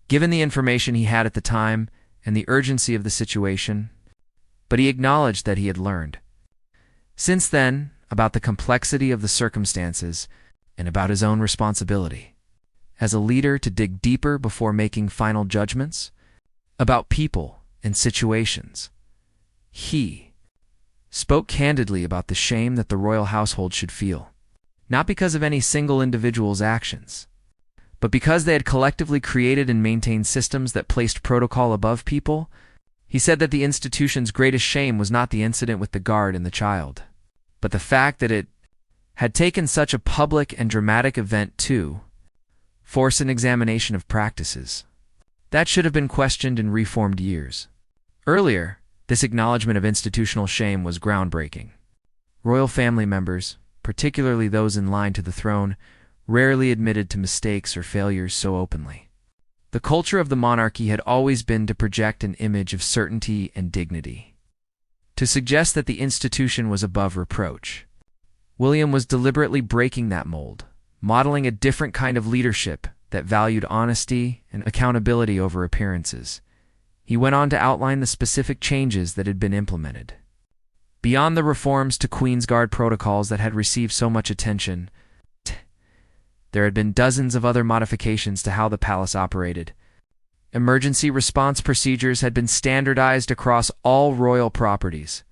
Given the information he had at the time and the urgency of the situation, but he acknowledged that he had learned since then about the complexity of the circumstances and about his own responsibility as a leader to dig deeper before making final judgments about people and situations. He spoke candidly about the shame that the royal household should feel, not because of any single individual's actions, but because they had collectively created and maintained systems that placed protocol above people. He said that the institution's greatest shame was not the incident with the guard and the child, but the fact that it had taken such a public and dramatic event to force an examination of practices that should have been questioned in reformed years. Earlier, this acknowledgement of institutional shame was groundbreaking. Royal family members, particularly those in line to the throne, rarely admitted to mistakes or failures so openly. The culture of the monarchy had always been to project an image of certainty and dignity, to suggest that the institution was above reproach. William was deliberately breaking that mold, modeling a different kind of leadership that valued honesty and accountability over appearances. He went on to outline the specific changes that had been implemented. Beyond the reforms to Queen's Guard protocols that had received so much attention, there had been dozens of other modifications to how the palace operated. Emergency response procedures had been standardized across all royal properties.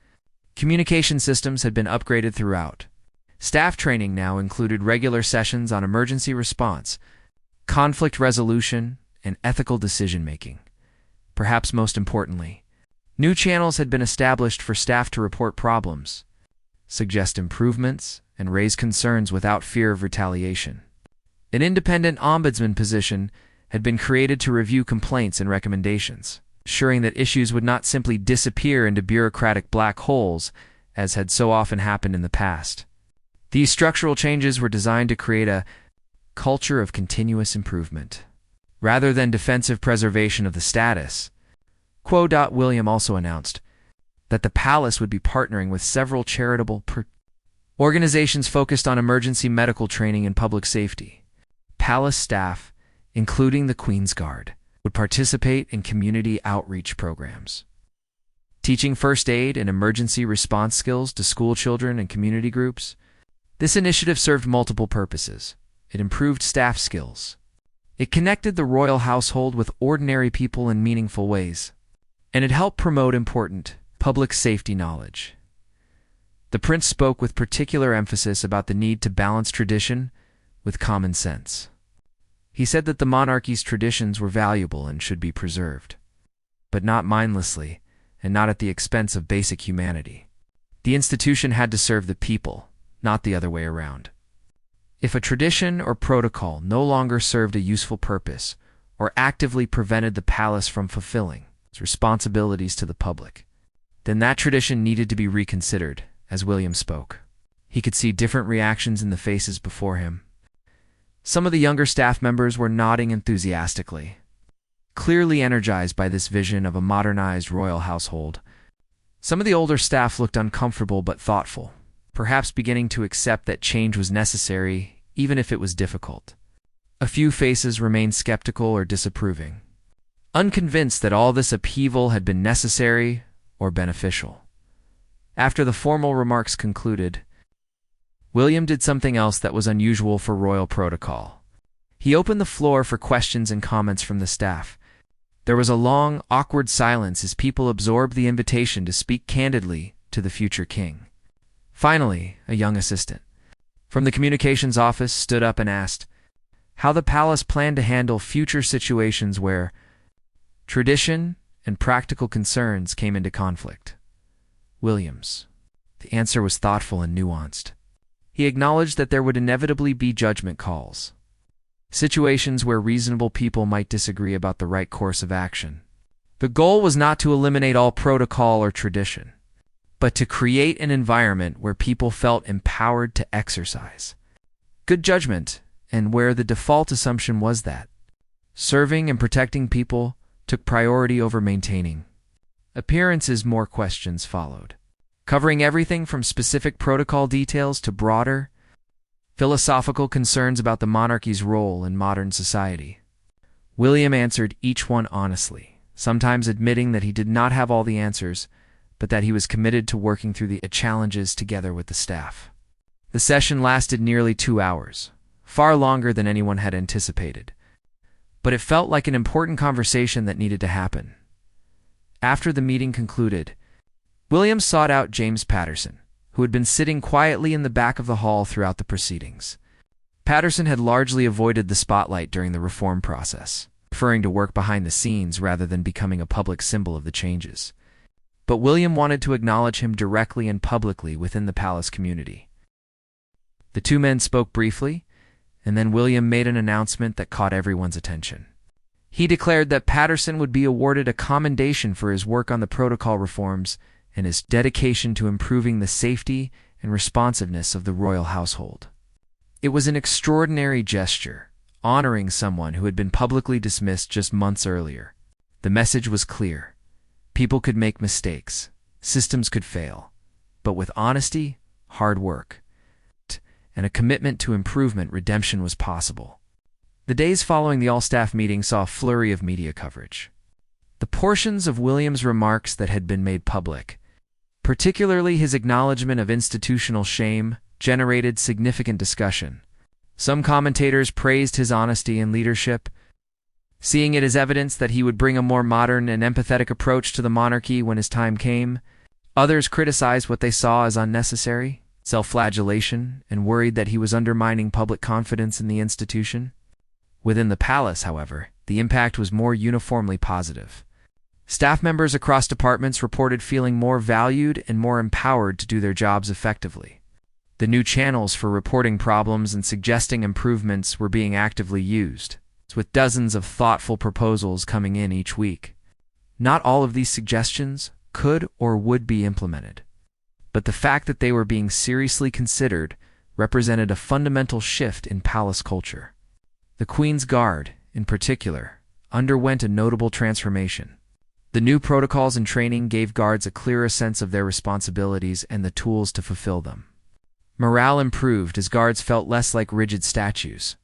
Communication systems had been upgraded throughout. Staff training now included regular sessions on emergency response, conflict resolution, and ethical decision-making. Perhaps most importantly, new channels had been established for staff to report problems, suggest improvements, and raise concerns without fear of retaliation. An independent ombudsman position had been created to review complaints and recommendations, ensuring that issues would not simply disappear into bureaucratic black holes, as had so often happened in the past. These structural changes were designed to create a culture of continuous improvement, rather than defensive preservation of the status quo. William also announced that the palace would be partnering with several charitable organizations focused on emergency medical training and public safety. Palace staff, including the Queen's Guard, would participate in community outreach programs, teaching first aid and emergency response skills to school children and community groups. This initiative served multiple purposes. It improved staff skills. It connected the royal household with ordinary people in meaningful ways, and it helped promote important public safety knowledge. The prince spoke with particular emphasis about the need to balance tradition with common sense. He said that the monarchy's traditions were valuable and should be preserved, but not mindlessly and not at the expense of basic humanity. The institution had to serve the people, not the other way around. If a tradition or protocol no longer served a useful purpose or actively prevented the palace from fulfilling its responsibilities to the public, then that tradition needed to be reconsidered. As William spoke, he could see different reactions in the faces before him. Some of the younger staff members were nodding enthusiastically, clearly energized by this vision of a modernized royal household. Some of the older staff looked uncomfortable but thoughtful, perhaps beginning to accept that change was necessary, even if it was difficult. A few faces remained skeptical or disapproving, unconvinced that all this upheaval had been necessary or beneficial. After the formal remarks concluded, William did something else that was unusual for royal protocol. He opened the floor for questions and comments from the staff. There was a long, awkward silence as people absorbed the invitation to speak candidly to the future king. Finally, a young assistant from the communications office stood up and asked how the palace planned to handle future situations where tradition and practical concerns came into conflict. Williams. The answer was thoughtful and nuanced. He acknowledged that there would inevitably be judgment calls, situations where reasonable people might disagree about the right course of action. The goal was not to eliminate all protocol or tradition, but to create an environment where people felt empowered to exercise good judgment, and where the default assumption was that serving and protecting people took priority over maintaining appearances. More questions followed, covering everything from specific protocol details to broader philosophical concerns about the monarchy's role in modern society. William answered each one honestly, sometimes admitting that he did not have all the answers, but that he was committed to working through the challenges together with the staff. The session lasted nearly 2 hours, far longer than anyone had anticipated, but it felt like an important conversation that needed to happen. After the meeting concluded, William sought out James Patterson, who had been sitting quietly in the back of the hall throughout the proceedings. Patterson had largely avoided the spotlight during the reform process, preferring to work behind the scenes rather than becoming a public symbol of the changes. But William wanted to acknowledge him directly and publicly within the palace community. The two men spoke briefly, and then William made an announcement that caught everyone's attention. He declared that Patterson would be awarded a commendation for his work on the protocol reforms and his dedication to improving the safety and responsiveness of the royal household. It was an extraordinary gesture, honoring someone who had been publicly dismissed just months earlier. The message was clear. People could make mistakes, systems could fail, but with honesty, hard work, and a commitment to improvement, redemption was possible. The days following the all-staff meeting saw a flurry of media coverage. The portions of William's remarks that had been made public, particularly his acknowledgement of institutional shame, generated significant discussion. Some commentators praised his honesty and leadership, seeing it as evidence that he would bring a more modern and empathetic approach to the monarchy when his time came. Others criticized what they saw as unnecessary self-flagellation and worried that he was undermining public confidence in the institution. Within the palace, however, the impact was more uniformly positive. Staff members across departments reported feeling more valued and more empowered to do their jobs effectively. The new channels for reporting problems and suggesting improvements were being actively used, with dozens of thoughtful proposals coming in each week. Not all of these suggestions could or would be implemented, but the fact that they were being seriously considered represented a fundamental shift in palace culture. The Queen's Guard, in particular, underwent a notable transformation. The new protocols and training gave guards a clearer sense of their responsibilities and the tools to fulfill them. Morale improved as guards felt less like rigid statues,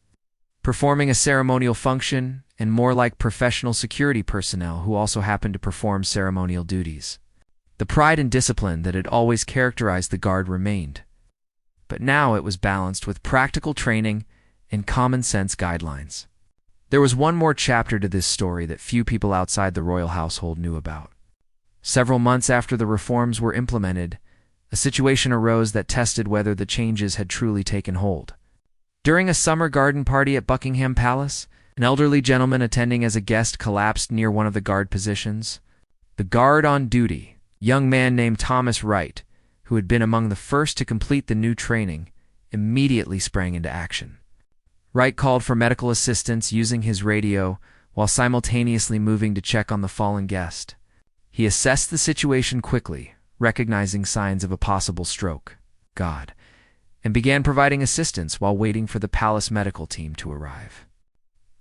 performing a ceremonial function, and more like professional security personnel who also happened to perform ceremonial duties. The pride and discipline that had always characterized the guard remained, but now it was balanced with practical training and common-sense guidelines. There was one more chapter to this story that few people outside the royal household knew about. Several months after the reforms were implemented, a situation arose that tested whether the changes had truly taken hold. During a summer garden party at Buckingham Palace, an elderly gentleman attending as a guest collapsed near one of the guard positions. The guard on duty, a young man named Thomas Wright, who had been among the first to complete the new training, immediately sprang into action. Wright called for medical assistance using his radio while simultaneously moving to check on the fallen guest. He assessed the situation quickly, recognizing signs of a possible stroke, and began providing assistance while waiting for the palace medical team to arrive.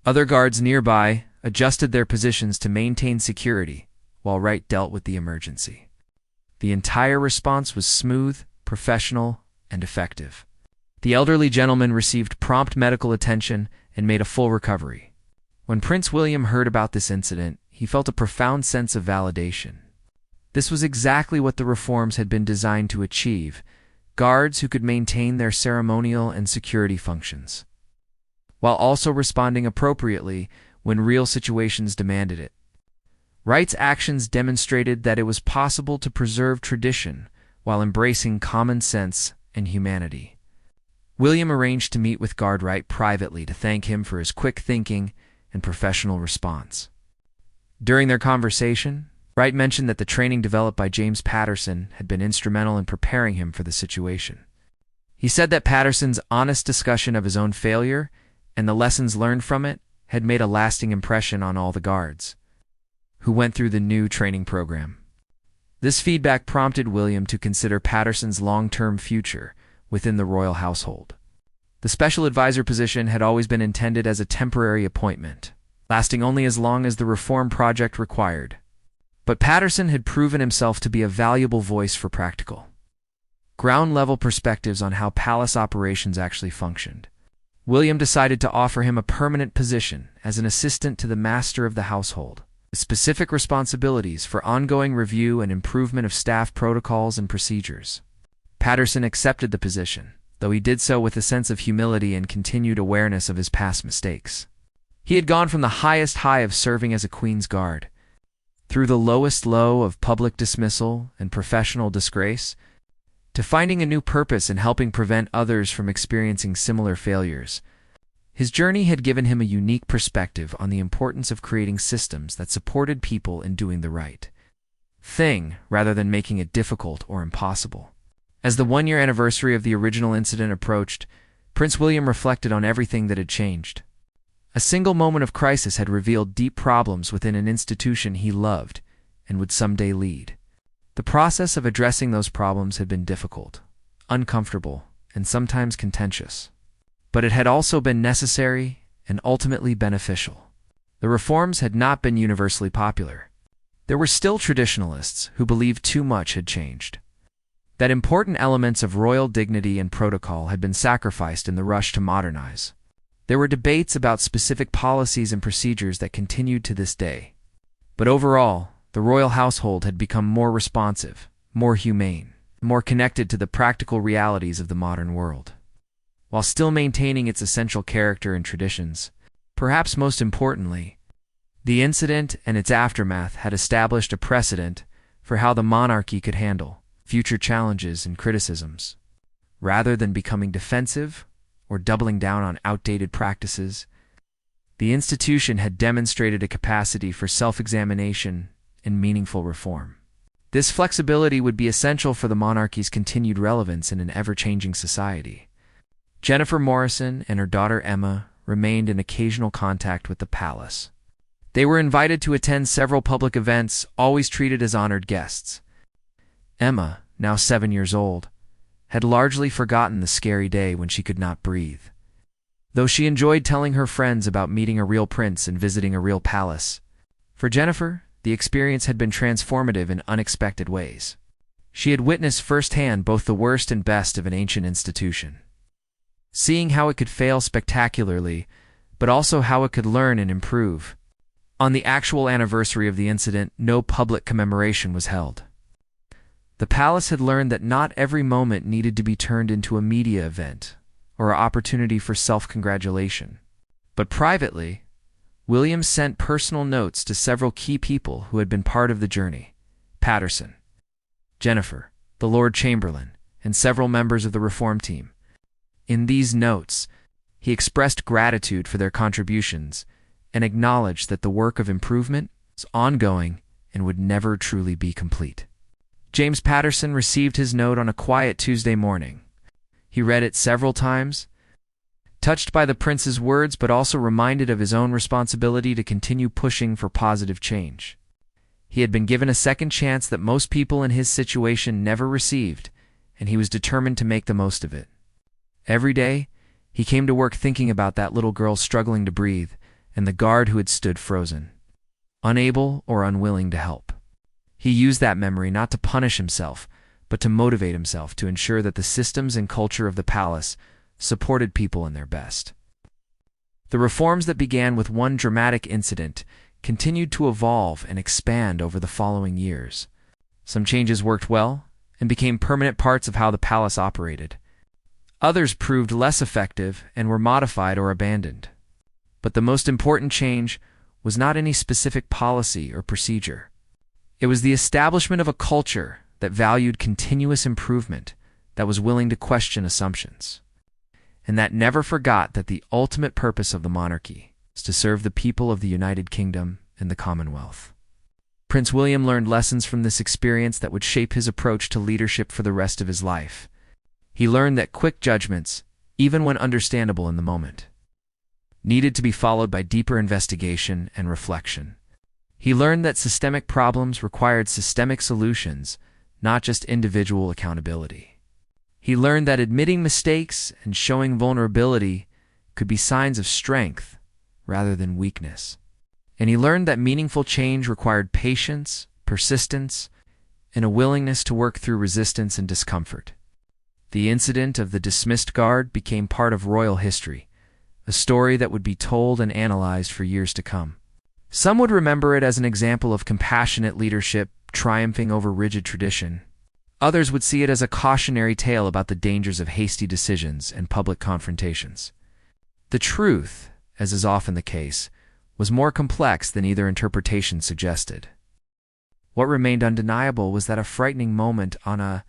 Other guards nearby adjusted their positions to maintain security while Wright dealt with the emergency. The entire response was smooth, professional, and effective. The elderly gentleman received prompt medical attention and made a full recovery. When Prince William heard about this incident, he felt a profound sense of validation. This was exactly what the reforms had been designed to achieve: guards who could maintain their ceremonial and security functions, while also responding appropriately when real situations demanded it. Wright's actions demonstrated that it was possible to preserve tradition while embracing common sense and humanity. William arranged to meet with Guard Wright privately to thank him for his quick thinking and professional response. During their conversation, Wright mentioned that the training developed by James Patterson had been instrumental in preparing him for the situation. He said that Patterson's honest discussion of his own failure and the lessons learned from it had made a lasting impression on all the guards who went through the new training program. This feedback prompted William to consider Patterson's long-term future within the royal household. The special advisor position had always been intended as a temporary appointment, lasting only as long as the reform project required. But Patterson had proven himself to be a valuable voice for practical, ground-level perspectives on how palace operations actually functioned. William decided to offer him a permanent position as an assistant to the master of the household, with specific responsibilities for ongoing review and improvement of staff protocols and procedures. Patterson accepted the position, though he did so with a sense of humility and continued awareness of his past mistakes. He had gone from the highest high of serving as a Queen's Guard, through the lowest low of public dismissal and professional disgrace, to finding a new purpose in helping prevent others from experiencing similar failures. His journey had given him a unique perspective on the importance of creating systems that supported people in doing the right thing rather than making it difficult or impossible. As the one-year anniversary of the original incident approached, Prince William reflected on everything that had changed. A single moment of crisis had revealed deep problems within an institution he loved and would someday lead. The process of addressing those problems had been difficult, uncomfortable, and sometimes contentious. But it had also been necessary and ultimately beneficial. The reforms had not been universally popular. There were still traditionalists who believed too much had changed, that important elements of royal dignity and protocol had been sacrificed in the rush to modernize. There were debates about specific policies and procedures that continued to this day. But overall, the royal household had become more responsive, more humane, more connected to the practical realities of the modern world, while still maintaining its essential character and traditions. Perhaps most importantly, the incident and its aftermath had established a precedent for how the monarchy could handle future challenges and criticisms. Rather than becoming defensive or doubling down on outdated practices, the institution had demonstrated a capacity for self-examination and meaningful reform. This flexibility would be essential for the monarchy's continued relevance in an ever-changing society. Jennifer Morrison and her daughter Emma remained in occasional contact with the palace. They were invited to attend several public events, always treated as honored guests. Emma, now 7 years old, had largely forgotten the scary day when she could not breathe. Though she enjoyed telling her friends about meeting a real prince and visiting a real palace, for Jennifer, the experience had been transformative in unexpected ways. She had witnessed firsthand both the worst and best of an ancient institution, seeing how it could fail spectacularly, but also how it could learn and improve. On the actual anniversary of the incident, no public commemoration was held. The palace had learned that not every moment needed to be turned into a media event or an opportunity for self-congratulation. But privately, William sent personal notes to several key people who had been part of the journey: Patterson, Jennifer, the Lord Chamberlain, and several members of the reform team. In these notes, he expressed gratitude for their contributions and acknowledged that the work of improvement was ongoing and would never truly be complete. James Patterson received his note on a quiet Tuesday morning. He read it several times, touched by the prince's words but also reminded of his own responsibility to continue pushing for positive change. He had been given a second chance that most people in his situation never received, and he was determined to make the most of it. Every day, he came to work thinking about that little girl struggling to breathe and the guard who had stood frozen, unable or unwilling to help. He used that memory not to punish himself, but to motivate himself to ensure that the systems and culture of the palace supported people in their best. The reforms that began with one dramatic incident continued to evolve and expand over the following years. Some changes worked well and became permanent parts of how the palace operated. Others proved less effective and were modified or abandoned. But the most important change was not any specific policy or procedure. It was the establishment of a culture that valued continuous improvement, that was willing to question assumptions, and that never forgot that the ultimate purpose of the monarchy is to serve the people of the United Kingdom and the Commonwealth. Prince William learned lessons from this experience that would shape his approach to leadership for the rest of his life. He learned that quick judgments, even when understandable in the moment, needed to be followed by deeper investigation and reflection. He learned that systemic problems required systemic solutions, not just individual accountability. He learned that admitting mistakes and showing vulnerability could be signs of strength rather than weakness. And he learned that meaningful change required patience, persistence, and a willingness to work through resistance and discomfort. The incident of the dismissed guard became part of royal history, a story that would be told and analyzed for years to come. Some would remember it as an example of compassionate leadership triumphing over rigid tradition. Others would see it as a cautionary tale about the dangers of hasty decisions and public confrontations. The truth, as is often the case, was more complex than either interpretation suggested. What remained undeniable was that a frightening moment on a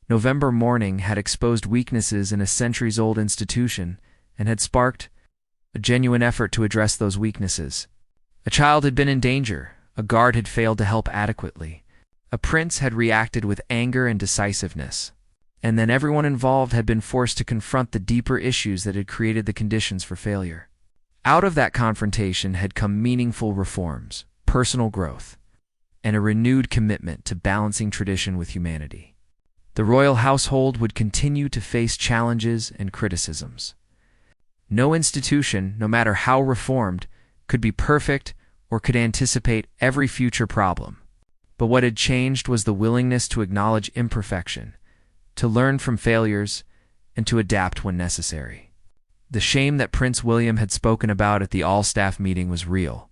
November morning had exposed weaknesses in a centuries-old institution and had sparked a genuine effort to address those weaknesses. A child had been in danger, a guard had failed to help adequately, a prince had reacted with anger and decisiveness, and then everyone involved had been forced to confront the deeper issues that had created the conditions for failure. Out of that confrontation had come meaningful reforms, personal growth, and a renewed commitment to balancing tradition with humanity. The royal household would continue to face challenges and criticisms. No institution, no matter how reformed, could be perfect or could anticipate every future problem. But what had changed was the willingness to acknowledge imperfection, to learn from failures, and to adapt when necessary. The shame that Prince William had spoken about at the all-staff meeting was real,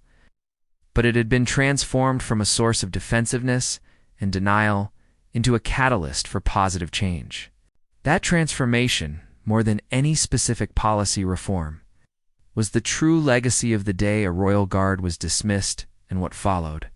but it had been transformed from a source of defensiveness and denial into a catalyst for positive change. That transformation, more than any specific policy reform, was the true legacy of the day a royal guard was dismissed and what followed.